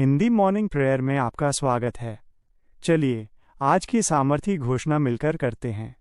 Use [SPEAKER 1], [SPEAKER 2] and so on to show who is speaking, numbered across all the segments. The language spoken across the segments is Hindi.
[SPEAKER 1] हिंदी मॉर्निंग प्रेयर में आपका स्वागत है। चलिए आज की सामर्थी घोषणा मिलकर करते हैं।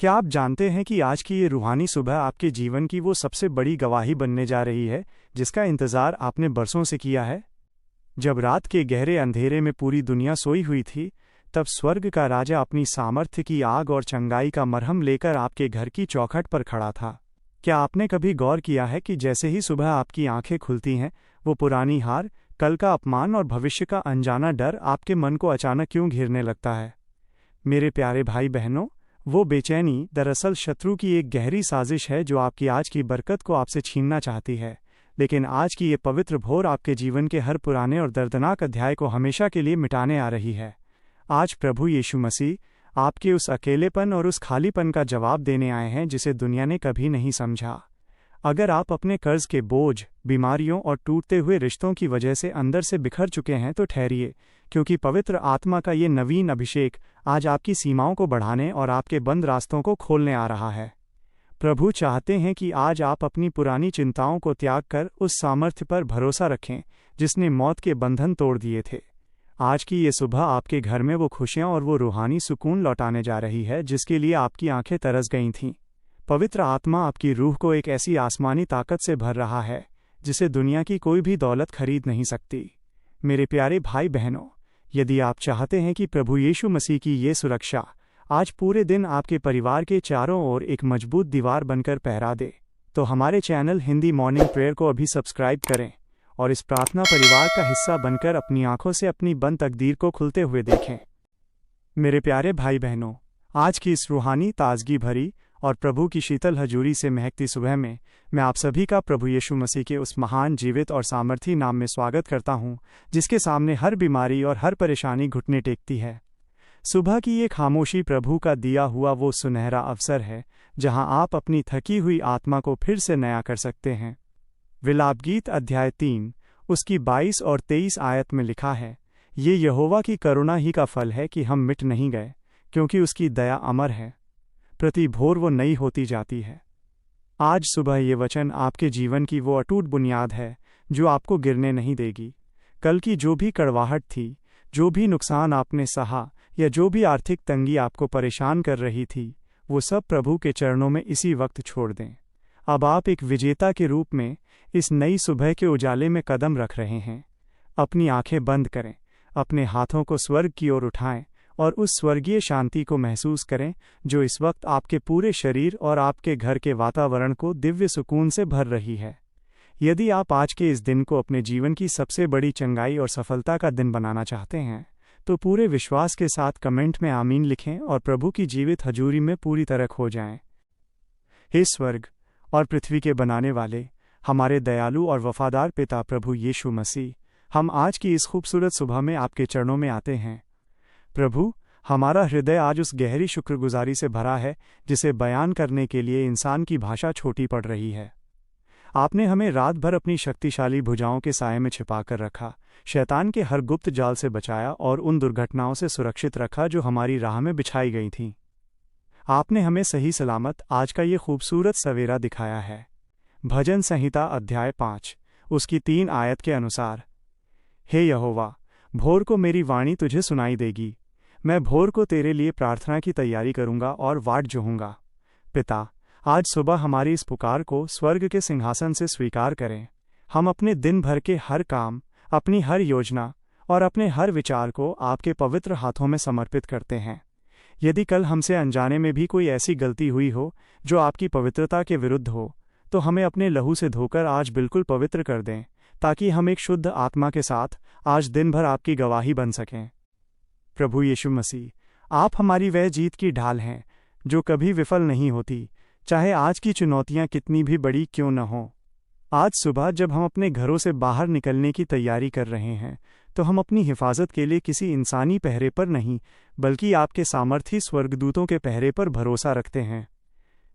[SPEAKER 1] क्या आप जानते हैं कि आज की ये रूहानी सुबह आपके जीवन की वो सबसे बड़ी गवाही बनने जा रही है जिसका इंतज़ार आपने बरसों से किया है? जब रात के गहरे अंधेरे में पूरी दुनिया सोई हुई थी, तब स्वर्ग का राजा अपनी सामर्थ्य की आग और चंगाई का मरहम लेकर आपके घर की चौखट पर खड़ा था। क्या आपने कभी गौर किया है कि जैसे ही सुबह आपकी आंखें खुलती हैं, वो पुरानी हार, कल का अपमान और भविष्य का अनजाना डर आपके मन को अचानक क्यों घेरने लगता है? मेरे प्यारे भाई बहनों, वो बेचैनी दरअसल शत्रु की एक गहरी साजिश है जो आपकी आज की बरकत को आपसे छीनना चाहती है। लेकिन आज की ये पवित्र भोर आपके जीवन के हर पुराने और दर्दनाक अध्याय को हमेशा के लिए मिटाने आ रही है। आज प्रभु यीशु मसीह आपके उस अकेलेपन और उस खालीपन का जवाब देने आए हैं जिसे दुनिया ने कभी नहीं समझा। अगर आप अपने कर्ज के बोझ, बीमारियों और टूटते हुए रिश्तों की वजह से अंदर से बिखर चुके हैं तो ठहरिए, क्योंकि पवित्र आत्मा का ये नवीन अभिषेक आज आपकी सीमाओं को बढ़ाने और आपके बंद रास्तों को खोलने आ रहा है। प्रभु चाहते हैं कि आज आप अपनी पुरानी चिंताओं को त्याग कर उस सामर्थ्य पर भरोसा रखें जिसने मौत के बंधन तोड़ दिए थे। आज की ये सुबह आपके घर में वो खुशियाँ और वो रूहानी सुकून लौटाने जा रही है जिसके लिए आपकी आंखें तरस गई थीं। पवित्र आत्मा आपकी रूह को एक ऐसी आसमानी ताकत से भर रहा है जिसे दुनिया की कोई भी दौलत खरीद नहीं सकती। मेरे प्यारे भाई बहनों, यदि आप चाहते हैं कि प्रभु यीशु मसीह की ये सुरक्षा आज पूरे दिन आपके परिवार के चारों ओर एक मजबूत दीवार बनकर पहरा दे, तो हमारे चैनल हिंदी मॉर्निंग प्रेयर को अभी सब्सक्राइब करें और इस प्रार्थना परिवार का हिस्सा बनकर अपनी आंखों से अपनी बंद तकदीर को खुलते हुए देखें। मेरे प्यारे भाई बहनों, आज की इस रूहानी ताजगी भरी और प्रभु की शीतल हजूरी से महकती सुबह में मैं आप सभी का प्रभु यीशु मसीह के उस महान जीवित और सामर्थी नाम में स्वागत करता हूं जिसके सामने हर बीमारी और हर परेशानी घुटने टेकती है। सुबह की ये खामोशी प्रभु का दिया हुआ वो सुनहरा अवसर है जहां आप अपनी थकी हुई आत्मा को फिर से नया कर सकते हैं। विलाप गीत अध्याय 3 उसकी 22 और 23 आयत में लिखा है, ये यहोवा की करुणा ही का फल है कि हम मिट नहीं गए, क्योंकि उसकी दया अमर है, प्रति भोर वो नई होती जाती है। आज सुबह ये वचन आपके जीवन की वो अटूट बुनियाद है जो आपको गिरने नहीं देगी। कल की जो भी कड़वाहट थी, जो भी नुकसान आपने सहा या जो भी आर्थिक तंगी आपको परेशान कर रही थी, वो सब प्रभु के चरणों में इसी वक्त छोड़ दें। अब आप एक विजेता के रूप में इस नई सुबह के उजाले में कदम रख रहे हैं। अपनी आंखें बंद करें, अपने हाथों को स्वर्ग की ओर उठाएं और उस स्वर्गीय शांति को महसूस करें जो इस वक्त आपके पूरे शरीर और आपके घर के वातावरण को दिव्य सुकून से भर रही है। यदि आप आज के इस दिन को अपने जीवन की सबसे बड़ी चंगाई और सफलता का दिन बनाना चाहते हैं, तो पूरे विश्वास के साथ कमेंट में आमीन लिखें और प्रभु की जीवित हजूरी में पूरी तरह खो जाएं। हे स्वर्ग और पृथ्वी के बनाने वाले हमारे दयालु और वफादार पिता प्रभु यीशु मसीह, हम आज की इस खूबसूरत सुबह में आपके चरणों में आते हैं। प्रभु, हमारा हृदय आज उस गहरी शुक्रगुजारी से भरा है जिसे बयान करने के लिए इंसान की भाषा छोटी पड़ रही है। आपने हमें रात भर अपनी शक्तिशाली भुजाओं के साये में छिपा कर रखा, शैतान के हर गुप्त जाल से बचाया और उन दुर्घटनाओं से सुरक्षित रखा जो हमारी राह में बिछाई गई थीं। आपने हमें सही सलामत आज का ये खूबसूरत सवेरा दिखाया है। भजन संहिता अध्याय 5 उसकी 3 आयत के अनुसार, हे यहोवा, भोर को मेरी वाणी तुझे सुनाई देगी। मैं भोर को तेरे लिए प्रार्थना की तैयारी करूंगा और वाट जोहूंगा। पिता, आज सुबह हमारी इस पुकार को स्वर्ग के सिंहासन से स्वीकार करें। हम अपने दिन भर के हर काम, अपनी हर योजना और अपने हर विचार को आपके पवित्र हाथों में समर्पित करते हैं। यदि कल हमसे अनजाने में भी कोई ऐसी गलती हुई हो जो आपकी पवित्रता के विरुद्ध हो, तो हमें अपने लहू से धोकर आज बिल्कुल पवित्र कर दें, ताकि हम एक शुद्ध आत्मा के साथ आज दिन भर आपकी गवाही बन सकें। प्रभु यीशु मसीह, आप हमारी वह जीत की ढाल हैं जो कभी विफल नहीं होती, चाहे आज की चुनौतियां कितनी भी बड़ी क्यों न हों। आज सुबह जब हम अपने घरों से बाहर निकलने की तैयारी कर रहे हैं, तो हम अपनी हिफाजत के लिए किसी इंसानी पहरे पर नहीं, बल्कि आपके सामर्थी स्वर्गदूतों के पहरे पर भरोसा रखते हैं।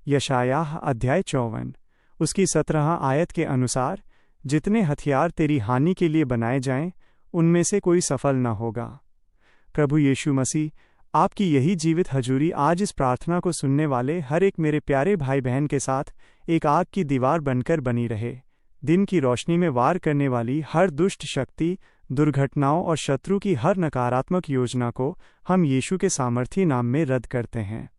[SPEAKER 1] यशायाह अध्याय 54 उसकी 17 आयत के अनुसार, जितने हथियार तेरी हानि के लिए बनाए जाएं, उनमें से कोई सफल न होगा। प्रभु यीशु मसीह, आपकी यही जीवित हजूरी आज इस प्रार्थना को सुनने वाले हर एक मेरे प्यारे भाई बहन के साथ एक आग की दीवार बनकर बनी रहे। दिन की रोशनी में वार करने वाली हर दुष्ट शक्ति, दुर्घटनाओं और शत्रु की हर नकारात्मक योजना को हम यीशु के सामर्थी नाम में रद्द करते हैं।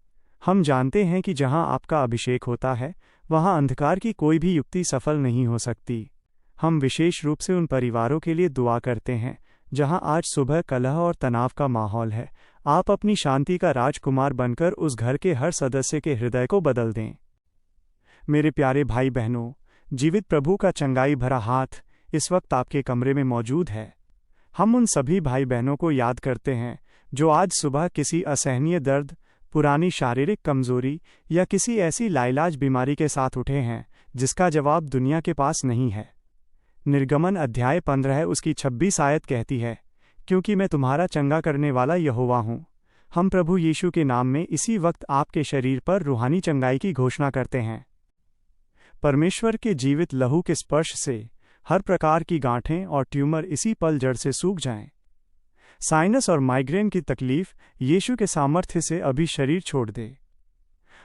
[SPEAKER 1] हम जानते हैं कि जहां आपका अभिषेक होता है, वहां अंधकार की कोई भी युक्ति सफल नहीं हो सकती। हम विशेष रूप से उन परिवारों के लिए दुआ करते हैं जहां आज सुबह कलह और तनाव का माहौल है। आप अपनी शांति का राजकुमार बनकर उस घर के हर सदस्य के हृदय को बदल दें। मेरे प्यारे भाई बहनों, जीवित प्रभु का चंगाई भरा हाथ इस वक्त आपके कमरे में मौजूद है। हम उन सभी भाई बहनों को याद करते हैं जो आज सुबह किसी असहनीय दर्द, पुरानी शारीरिक कमजोरी या किसी ऐसी लाइलाज बीमारी के साथ उठे हैं जिसका जवाब दुनिया के पास नहीं है। निर्गमन अध्याय 15 उसकी 26 आयत कहती है, क्योंकि मैं तुम्हारा चंगा करने वाला यहोवा हूँ। हम प्रभु यीशु के नाम में इसी वक्त आपके शरीर पर रूहानी चंगाई की घोषणा करते हैं। परमेश्वर के जीवित लहू के स्पर्श से हर प्रकार की गांठें और ट्यूमर इसी पल जड़ से सूख जाएं। साइनस और माइग्रेन की तकलीफ यीशु के सामर्थ्य से अभी शरीर छोड़ दे।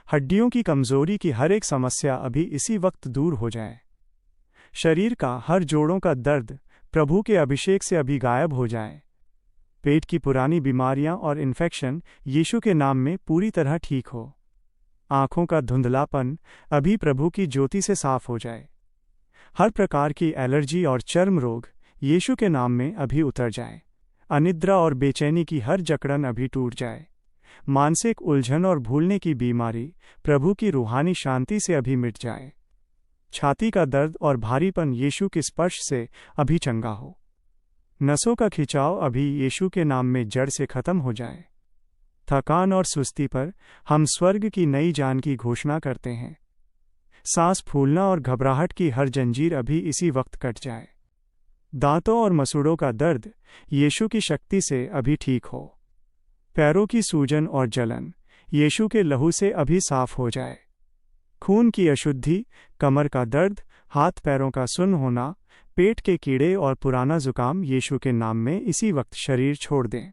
[SPEAKER 1] हड्डियों की कमजोरी की हर एक समस्या अभी इसी वक्त दूर हो जाए। शरीर का हर जोड़ों का दर्द प्रभु के अभिषेक से अभी गायब हो जाए। पेट की पुरानी बीमारियां और इन्फेक्शन यीशु के नाम में पूरी तरह ठीक हो। आंखों का धुंधलापन अभी प्रभु की ज्योति से साफ हो जाए। हर प्रकार की एलर्जी और चर्म रोग यीशु के नाम में अभी उतर जाए। अनिद्रा और बेचैनी की हर जकड़न अभी टूट जाए। मानसिक उलझन और भूलने की बीमारी प्रभु की रूहानी शांति से अभी मिट जाए। छाती का दर्द और भारीपन यीशु के स्पर्श से अभी चंगा हो। नसों का खिंचाव अभी यीशु के नाम में जड़ से खत्म हो जाए। थकान और सुस्ती पर हम स्वर्ग की नई जान की घोषणा करते हैं। सांस फूलना और घबराहट की हर जंजीर अभी इसी वक्त कट जाए। दांतों और मसूड़ों का दर्द यीशु की शक्ति से अभी ठीक हो। पैरों की सूजन और जलन यीशु के लहू से अभी साफ हो जाए। खून की अशुद्धि, कमर का दर्द, हाथ पैरों का सुन्न होना, पेट के कीड़े और पुराना जुकाम यीशु के नाम में इसी वक्त शरीर छोड़ दें।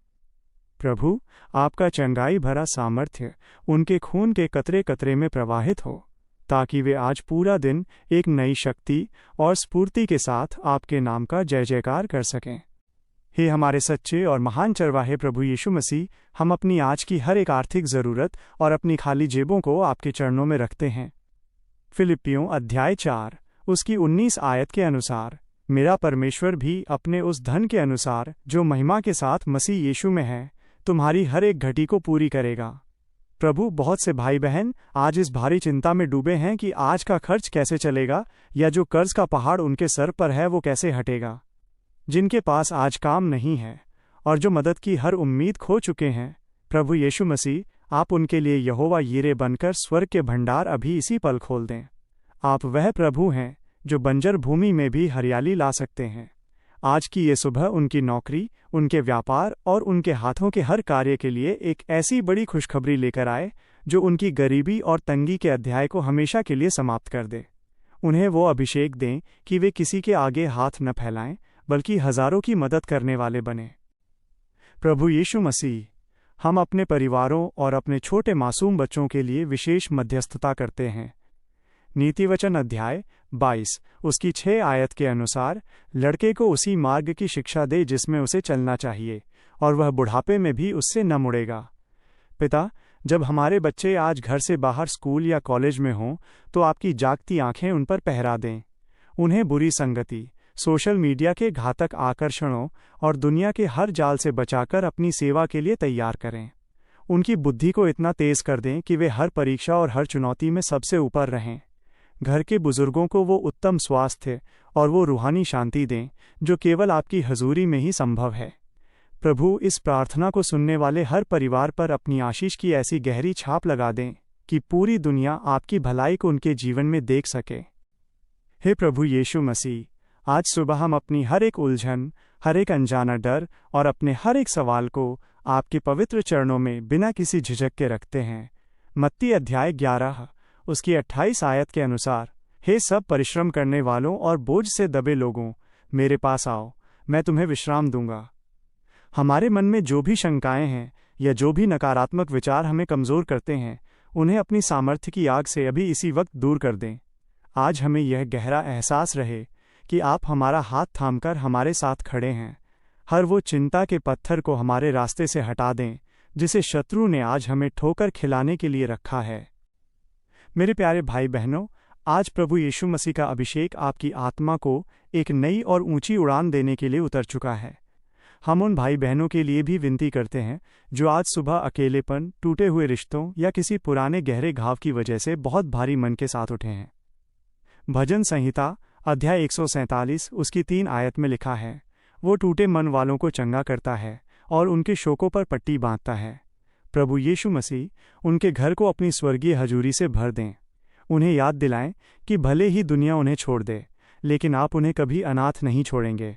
[SPEAKER 1] प्रभु, आपका चंगाई भरा सामर्थ्य उनके खून के कतरे कतरे में प्रवाहित हो, ताकि वे आज पूरा दिन एक नई शक्ति और स्फूर्ति के साथ आपके नाम का जय जयकार कर सकें। हे हमारे सच्चे और महान चरवाहे प्रभु यीशु मसीह, हम अपनी आज की हर एक आर्थिक ज़रूरत और अपनी खाली जेबों को आपके चरणों में रखते हैं। फिलिप्पियों अध्याय 4 उसकी 19 आयत के अनुसार, मेरा परमेश्वर भी अपने उस धन के अनुसार जो महिमा के साथ मसीह यीशु में है, तुम्हारी हर एक घटी को पूरी करेगा। प्रभु, बहुत से भाई बहन आज इस भारी चिंता में डूबे हैं कि आज का खर्च कैसे चलेगा या जो कर्ज का पहाड़ उनके सर पर है वो कैसे हटेगा। जिनके पास आज काम नहीं है और जो मदद की हर उम्मीद खो चुके हैं, प्रभु यीशु मसीह, आप उनके लिए यहोवा यीरे बनकर स्वर्ग के भंडार अभी इसी पल खोल दें। आप वह प्रभु हैं जो बंजर भूमि में भी हरियाली ला सकते हैं। आज की ये सुबह उनकी नौकरी, उनके व्यापार और उनके हाथों के हर कार्य के लिए एक ऐसी बड़ी खुशखबरी लेकर आए जो उनकी गरीबी और तंगी के अध्याय को हमेशा के लिए समाप्त कर दे। उन्हें वो अभिषेक दें कि वे किसी के आगे हाथ न फैलाएं, बल्कि हजारों की मदद करने वाले बने। प्रभु यीशु मसीह, हम अपने परिवारों और अपने छोटे मासूम बच्चों के लिए विशेष मध्यस्थता करते हैं। नीतिवचन अध्याय 22 उसकी 6 आयत के अनुसार, लड़के को उसी मार्ग की शिक्षा दे जिसमें उसे चलना चाहिए, और वह बुढ़ापे में भी उससे न मुड़ेगा। पिता, जब हमारे बच्चे आज घर से बाहर स्कूल या कॉलेज में हों, तो आपकी जागती आंखें उन पर पहरा दें। उन्हें बुरी संगति, सोशल मीडिया के घातक आकर्षणों और दुनिया के हर जाल से बचाकर अपनी सेवा के लिए तैयार करें। उनकी बुद्धि को इतना तेज कर दें कि वे हर परीक्षा और हर चुनौती में सबसे ऊपर रहें। घर के बुजुर्गों को वो उत्तम स्वास्थ्य और वो रूहानी शांति दें जो केवल आपकी हजूरी में ही संभव है। प्रभु, इस प्रार्थना को सुनने वाले हर परिवार पर अपनी आशीष की ऐसी गहरी छाप लगा दें कि पूरी दुनिया आपकी भलाई को उनके जीवन में देख सके। हे प्रभु यीशु मसीह, आज सुबह हम अपनी हर एक उलझन, हर एक अनजाना डर और अपने हर एक सवाल को आपके पवित्र चरणों में बिना किसी झिझक के रखते हैं। मत्ती अध्याय 11 उसकी 28 आयत के अनुसार, हे सब परिश्रम करने वालों और बोझ से दबे लोगों, मेरे पास आओ, मैं तुम्हें विश्राम दूंगा। हमारे मन में जो भी शंकाएं हैं या जो भी नकारात्मक विचार हमें कमज़ोर करते हैं, उन्हें अपनी सामर्थ्य की आग से अभी इसी वक्त दूर कर दें। आज हमें यह गहरा एहसास रहे कि आप हमारा हाथ थामकर हमारे साथ खड़े हैं, हर वो चिंता के पत्थर को हमारे रास्ते से हटा दें जिसे शत्रु ने आज हमें ठोकर खिलाने के लिए रखा है। मेरे प्यारे भाई बहनों, आज प्रभु यीशु मसीह का अभिषेक आपकी आत्मा को एक नई और ऊंची उड़ान देने के लिए उतर चुका है। हम उन भाई बहनों के लिए भी विनती करते हैं जो आज सुबह अकेलेपन, टूटे हुए रिश्तों या किसी पुराने गहरे घाव की वजह से बहुत भारी मन के साथ उठे हैं। भजन संहिता अध्याय 147 उसकी 3 आयत में लिखा है, वो टूटे मन वालों को चंगा करता है और उनके शोकों पर पट्टी बांधता है। प्रभु यीशु मसीह उनके घर को अपनी स्वर्गीय हजूरी से भर दें। उन्हें याद दिलाएं कि भले ही दुनिया उन्हें छोड़ दे, लेकिन आप उन्हें कभी अनाथ नहीं छोड़ेंगे।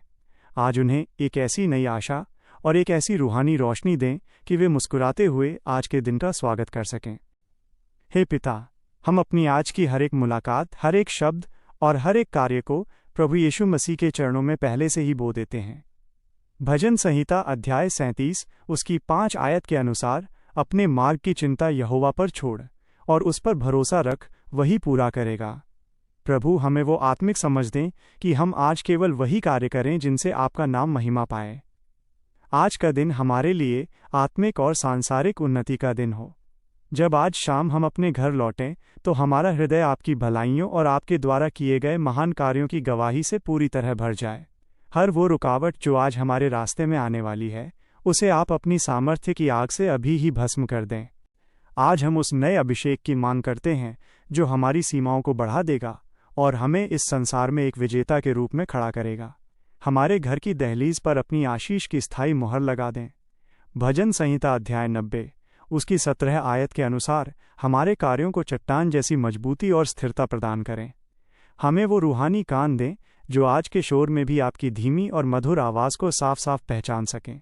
[SPEAKER 1] आज उन्हें एक ऐसी नई आशा और एक ऐसी रूहानी रोशनी दें कि वे मुस्कुराते हुए आज के दिन का स्वागत कर सकें। हे पिता, हम अपनी आज की हर एक मुलाकात, हर एक शब्द और हर एक कार्य को प्रभु यीशु मसीह के चरणों में पहले से ही बो देते हैं। भजन संहिता अध्याय 37 उसकी 5 आयत के अनुसार, अपने मार्ग की चिंता यहोवा पर छोड़ और उस पर भरोसा रख, वही पूरा करेगा। प्रभु, हमें वो आत्मिक समझ दें कि हम आज केवल वही कार्य करें जिनसे आपका नाम महिमा पाए। आज का दिन हमारे लिए आत्मिक और सांसारिक उन्नति का दिन हो। जब आज शाम हम अपने घर लौटें तो हमारा हृदय आपकी भलाइयों और आपके द्वारा किए गए महान कार्यों की गवाही से पूरी तरह भर जाए। हर वो रुकावट जो आज हमारे रास्ते में आने वाली है, उसे आप अपनी सामर्थ्य की आग से अभी ही भस्म कर दें। आज हम उस नए अभिषेक की मांग करते हैं जो हमारी सीमाओं को बढ़ा देगा और हमें इस संसार में एक विजेता के रूप में खड़ा करेगा। हमारे घर की दहलीज पर अपनी आशीष की स्थायी मुहर लगा दें। भजन संहिता अध्याय 90 उसकी 17 आयत के अनुसार, हमारे कार्यों को चट्टान जैसी मजबूती और स्थिरता प्रदान करें। हमें वो रूहानी कान दें जो आज के शोर में भी आपकी धीमी और मधुर आवाज़ को साफ साफ पहचान सकें।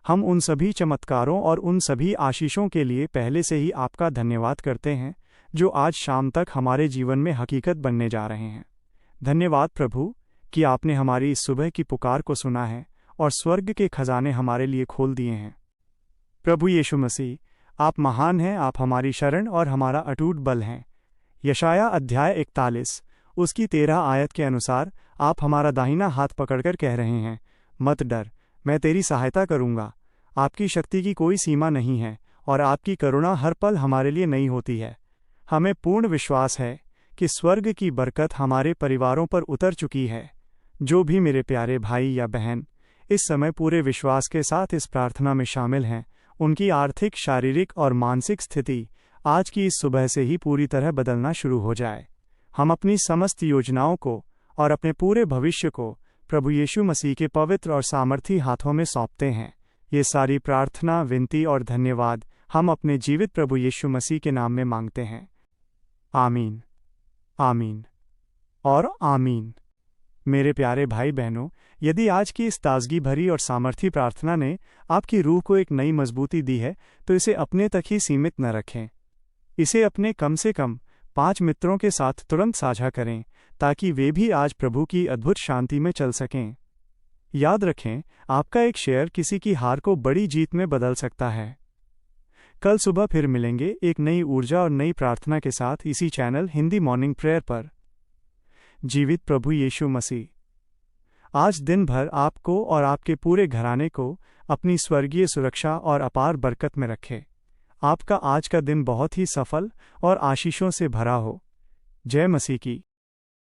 [SPEAKER 1] हम उन सभी चमत्कारों और उन सभी आशीषों के लिए पहले से ही आपका धन्यवाद करते हैं जो आज शाम तक हमारे जीवन में हकीकत बनने जा रहे हैं। धन्यवाद प्रभु कि आपने हमारी इस सुबह की पुकार को सुना है और स्वर्ग के खजाने हमारे लिए खोल दिए हैं। प्रभु यीशु मसीह, आप महान हैं, आप हमारी शरण और हमारा अटूट बल हैं। यशाया अध्याय 41 उसकी 13 आयत के अनुसार, आप हमारा दाहिना हाथ पकड़कर कह रहे हैं, मत डर, मैं तेरी सहायता करूँगा। आपकी शक्ति की कोई सीमा नहीं है और आपकी करुणा हर पल हमारे लिए नई होती है। हमें पूर्ण विश्वास है कि स्वर्ग की बरकत हमारे परिवारों पर उतर चुकी है। जो भी मेरे प्यारे भाई या बहन इस समय पूरे विश्वास के साथ इस प्रार्थना में शामिल हैं, उनकी आर्थिक, शारीरिक और मानसिक स्थिति आज की इस सुबह से ही पूरी तरह बदलना शुरू हो जाए। हम अपनी समस्त योजनाओं को और अपने पूरे भविष्य को प्रभु यीशु मसीह के पवित्र और सामर्थी हाथों में सौंपते हैं। ये सारी प्रार्थना, विनती और धन्यवाद हम अपने जीवित प्रभु यीशु मसीह के नाम में मांगते हैं। आमीन, आमीन और आमीन। मेरे प्यारे भाई बहनों, यदि आज की इस ताजगी भरी और सामर्थी प्रार्थना ने आपकी रूह को एक नई मजबूती दी है, तो इसे अपने तक ही सीमित न रखें। इसे अपने कम से कम 5 मित्रों के साथ तुरंत साझा करें ताकि वे भी आज प्रभु की अद्भुत शांति में चल सकें। याद रखें, आपका एक शेयर किसी की हार को बड़ी जीत में बदल सकता है। कल सुबह फिर मिलेंगे एक नई ऊर्जा और नई प्रार्थना के साथ इसी चैनल हिंदी मॉर्निंग प्रेयर पर। जीवित प्रभु यीशु मसीह आज दिन भर आपको और आपके पूरे घराने को अपनी स्वर्गीय सुरक्षा और अपार बरकत में रखे। आपका आज का दिन बहुत ही सफल और आशीषों से भरा हो। जय मसीह की।